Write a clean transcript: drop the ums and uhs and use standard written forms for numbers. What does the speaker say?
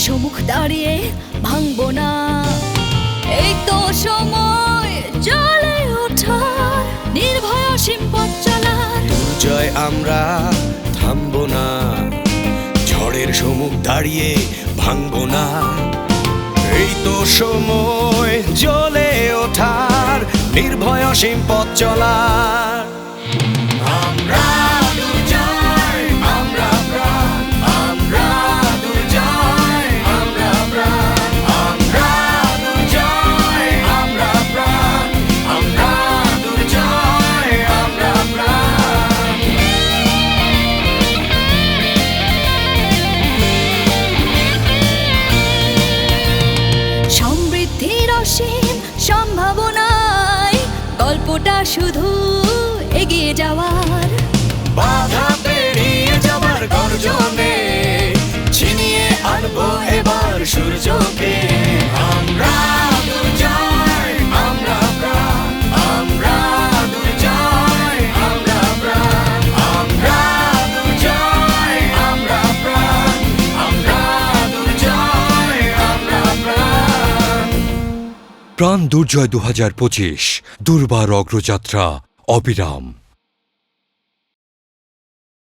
সম্মুখ দাঁড়িয়ে ভাঙবো না। এই তো সময় জ্বলে ওঠার, নির্ভয় অসীম পথ চলার। দুর্জয় আমরা থামবো না, ঝড়ের সম্মুখ দাঁড়িয়ে ভাঙবো না। এই তো সময় জ্বলে ওঠার, নির্ভয় অসীম পথ চলার। আমরা দুর্জয়, আমরা প্রাণ, আমরা দুর্জয়, আমরা প্রাণ, আমরা দুর্জয়, আমরা প্রাণ, আমরা দুর্জয়, আমরা প্রাণ। সমৃদ্ধির অসীম সম্ভাবনায় গল্পটা শুধু এগিয়ে যাওয়ার। বাধা পেরিয়ে যাবার গর্জনে ছিনিয়ে আনবো এবার সূর্যকে। আমরা দুর্জয়, আমরা প্রাণ, আমরা দুর্জয়, আমরা প্রাণ, আমরা দুর্জয়, আমরা প্রাণ, আমরা দুর্জয়, আমরা প্রাণ। প্রাণ দুর্জয় 2025 দুর্বার অগ্রযাত্রা অবিরাম।